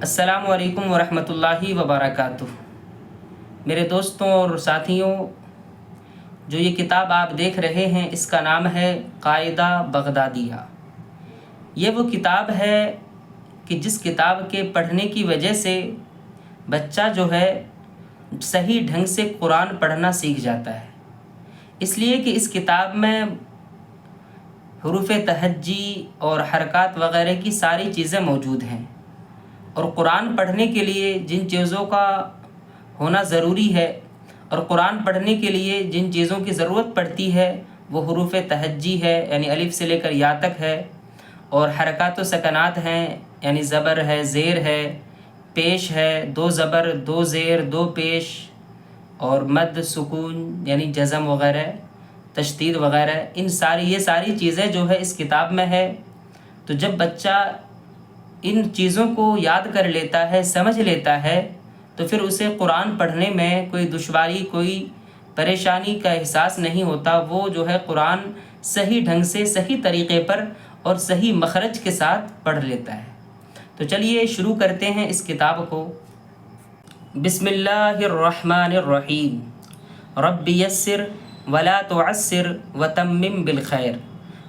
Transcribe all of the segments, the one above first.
السلام علیکم ورحمۃ اللہ وبرکاتہ۔ میرے دوستوں اور ساتھیوں، جو یہ کتاب آپ دیکھ رہے ہیں اس کا نام ہے قاعدہ بغدادیہ۔ یہ وہ کتاب ہے کہ جس کتاب کے پڑھنے کی وجہ سے بچہ جو ہے صحیح ڈھنگ سے قرآن پڑھنا سیکھ جاتا ہے۔ اس لیے کہ اس کتاب میں حروف تہجی اور حرکات وغیرہ کی ساری چیزیں موجود ہیں، اور قرآن پڑھنے کے لیے جن چیزوں کا ہونا ضروری ہے اور قرآن پڑھنے کے لیے جن چیزوں کی ضرورت پڑتی ہے وہ حروف تہجی ہے، یعنی الف سے لے کر یا تک ہے، اور حرکات و سکنات ہیں، یعنی زبر ہے، زیر ہے، پیش ہے، دو زبر، دو زیر، دو پیش، اور مد، سکون یعنی جزم وغیرہ، تشدید وغیرہ، یہ ساری چیزیں جو ہے اس کتاب میں ہے۔ تو جب بچہ ان چیزوں کو یاد کر لیتا ہے، سمجھ لیتا ہے، تو پھر اسے قرآن پڑھنے میں کوئی دشواری، کوئی پریشانی کا احساس نہیں ہوتا۔ وہ جو ہے قرآن صحیح ڈھنگ سے، صحیح طریقے پر اور صحیح مخرج کے ساتھ پڑھ لیتا ہے۔ تو چلیے شروع کرتے ہیں اس کتاب کو۔ بسم اللہ الرحمن الرحیم۔ رب یسر ولا تعسر وتمم بالخیر۔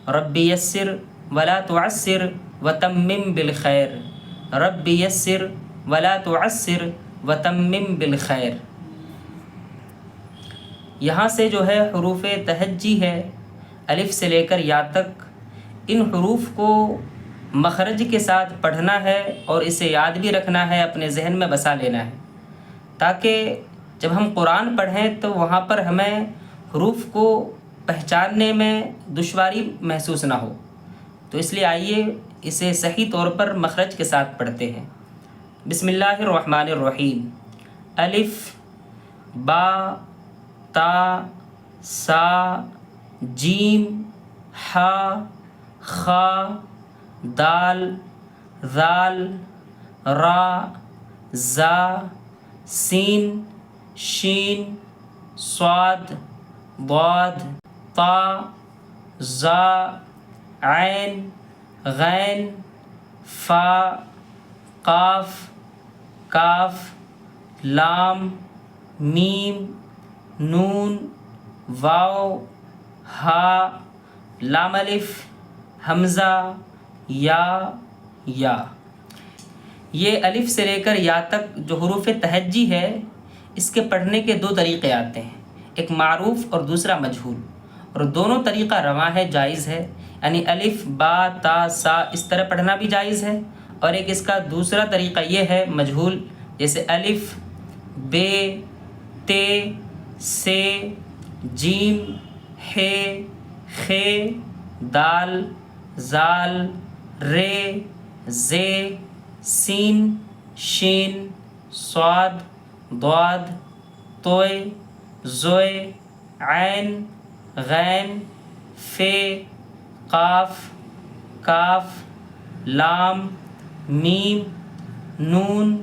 رب یسر ولا تعسر وتمم بالخیر۔ رب یسر ولا تعسر وتمم بالخیر۔ یہاں سے جو ہے حروف تہجی ہے، الف سے لے کر یا تک، ان حروف کو مخرج کے ساتھ پڑھنا ہے اور اسے یاد بھی رکھنا ہے، اپنے ذہن میں بسا لینا ہے، تاکہ جب ہم قرآن پڑھیں تو وہاں پر ہمیں حروف کو پہچاننے میں دشواری محسوس نہ ہو۔ تو اس لیے آئیے اسے صحیح طور پر مخرج کے ساتھ پڑھتے ہیں۔ بسم اللہ الرحمن الرحیم۔ الف، با، تا، سا، جیم، حا، خا، دال، ذال، را، زا، سین، شین، صاد، ضاد، طا، زا، عین، غین، فا، قاف، کاف، لام، میم، نون، واو، ہا، لام الف، حمزہ، یا۔ یہ الف سے لے کر یا تک جو حروف تہجی ہے، اس کے پڑھنے کے دو طریقے آتے ہیں، ایک معروف اور دوسرا مجہول، اور دونوں طریقہ رواں ہے، جائز ہے، یعنی الف، با، تا، سا اس طرح پڑھنا بھی جائز ہے، اور ایک اس کا دوسرا طریقہ یہ ہے مجہول، جیسے الف، بے، تے، سے، جیم، ہے، خے، دال، زال، رے، زے، سین، شین، صاد، ضاد، طوئے، زوئے، عین، غین، فے، قاف، کاف، لام، میم، نون،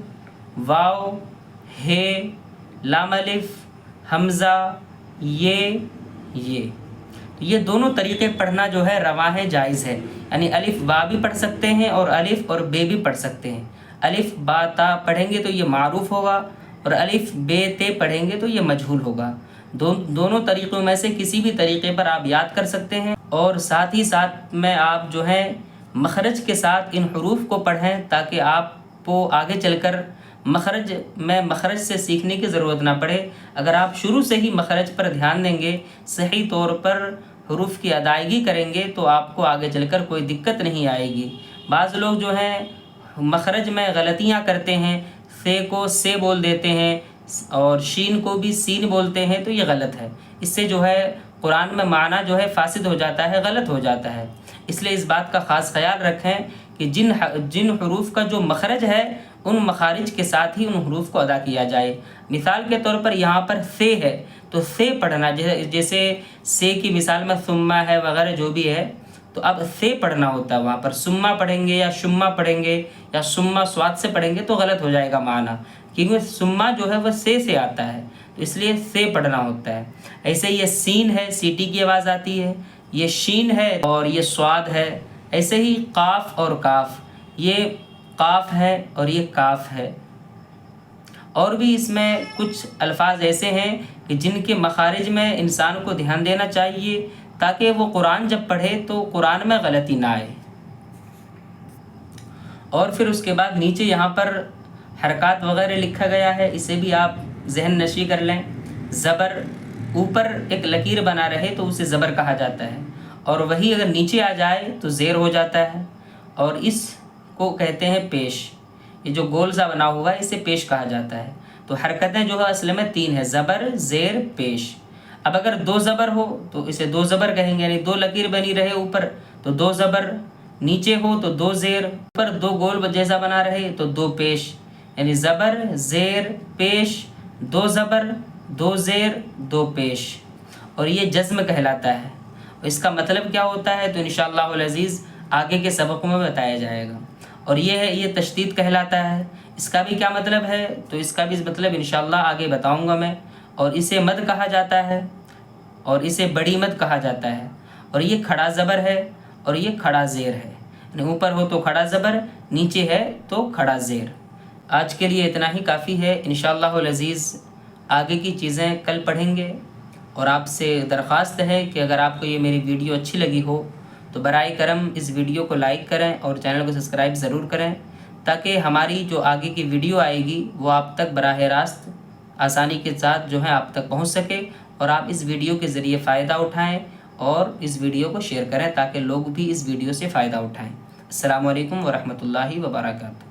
واو، ہے، لام الف، حمزہ، یہ دونوں طریقے پڑھنا جو ہے رواں ہے، جائز ہے، یعنی الف با بھی پڑھ سکتے ہیں اور الف اور بے بھی پڑھ سکتے ہیں۔ الف با تا پڑھیں گے تو یہ معروف ہوگا، اور الف بے تے پڑھیں گے تو یہ مجہول ہوگا۔ دونوں طریقوں میں سے کسی بھی طریقے پر آپ یاد کر سکتے ہیں، اور ساتھ ہی ساتھ میں آپ جو ہے مخرج کے ساتھ ان حروف کو پڑھیں، تاکہ آپ کو آگے چل کر مخرج سے سیکھنے کی ضرورت نہ پڑے۔ اگر آپ شروع سے ہی مخرج پر دھیان دیں گے، صحیح طور پر حروف کی ادائیگی کریں گے، تو آپ کو آگے چل کر کوئی دقت نہیں آئے گی۔ بعض لوگ جو ہیں مخرج میں غلطیاں کرتے ہیں، سے کو سے بول دیتے ہیں اور شین کو بھی سین بولتے ہیں، تو یہ غلط ہے۔ اس سے جو ہے قرآن میں معنی جو ہے فاسد ہو جاتا ہے، غلط ہو جاتا ہے۔ اس لیے اس بات کا خاص خیال رکھیں کہ جن حروف کا جو مخرج ہے، ان مخارج کے ساتھ ہی ان حروف کو ادا کیا جائے۔ مثال کے طور پر یہاں پر سے ہے تو سے پڑھنا، جیسے سے کی مثال میں ثم ہے وغیرہ جو بھی ہے، تو اب سے پڑھنا ہوتا ہے، وہاں پر سما پڑھیں گے یا شما پڑھیں گے یا سما سواد سے پڑھیں گے تو غلط ہو جائے گا معنی، کیونکہ سما جو ہے وہ سے آتا ہے، تو اس لیے سے پڑھنا ہوتا ہے۔ ایسے یہ سین ہے، سیٹی کی آواز آتی ہے، یہ شین ہے اور یہ سواد ہے۔ ایسے ہی قاف اور کاف، یہ قاف ہے اور یہ کاف ہے۔ اور بھی اس میں کچھ الفاظ ایسے ہیں کہ جن کے مخارج میں انسان کو دھیان دینا چاہیے تاکہ وہ قرآن جب پڑھے تو قرآن میں غلطی نہ آئے۔ اور پھر اس کے بعد نیچے یہاں پر حرکات وغیرہ لکھا گیا ہے، اسے بھی آپ ذہن نشی کر لیں۔ زبر اوپر ایک لکیر بنا رہے تو اسے زبر کہا جاتا ہے، اور وہی اگر نیچے آ جائے تو زیر ہو جاتا ہے، اور اس کو کہتے ہیں پیش۔ یہ جو گول سا بنا ہوا ہے اسے پیش کہا جاتا ہے۔ تو حرکتیں جو ہے اصل میں 3 ہیں، زبر، زیر، پیش۔ اب اگر 2 زبر ہو تو اسے 2 زبر کہیں گے، یعنی 2 لکیر بنی رہے اوپر تو 2 زبر، نیچے ہو تو 2 زیر، اوپر 2 گول جیسا بنا رہے تو 2 پیش، یعنی زبر، زیر، پیش، 2 زبر، 2 زیر، 2 پیش، اور یہ جزم کہلاتا ہے۔ اس کا مطلب کیا ہوتا ہے تو انشاءاللہ العزیز آگے کے سبقوں میں بتایا جائے گا۔ اور یہ ہے، یہ تشدید کہلاتا ہے۔ اس کا بھی کیا مطلب ہے تو اس کا بھی مطلب انشاءاللہ آگے بتاؤں گا میں۔ اور اسے مد کہا جاتا ہے، اور اسے بڑی مد کہا جاتا ہے، اور یہ کھڑا زبر ہے اور یہ کھڑا زیر ہے، یعنی اوپر ہو تو کھڑا زبر، نیچے ہے تو کھڑا زیر۔ آج کے لیے اتنا ہی کافی ہے، انشاءاللہ العزیز آگے کی چیزیں کل پڑھیں گے۔ اور آپ سے درخواست ہے کہ اگر آپ کو یہ میری ویڈیو اچھی لگی ہو تو برائے کرم اس ویڈیو کو لائک کریں اور چینل کو سبسکرائب ضرور کریں، تاکہ ہماری جو آگے کی ویڈیو آئے گی وہ آپ تک براہ راست آسانی کے ساتھ جو ہے آپ تک پہنچ سکے، اور آپ اس ویڈیو کے ذریعے فائدہ اٹھائیں اور اس ویڈیو کو شیئر کریں تاکہ لوگ بھی اس ویڈیو سے فائدہ اٹھائیں۔ السلام علیکم ورحمۃ اللہ وبرکاتہ۔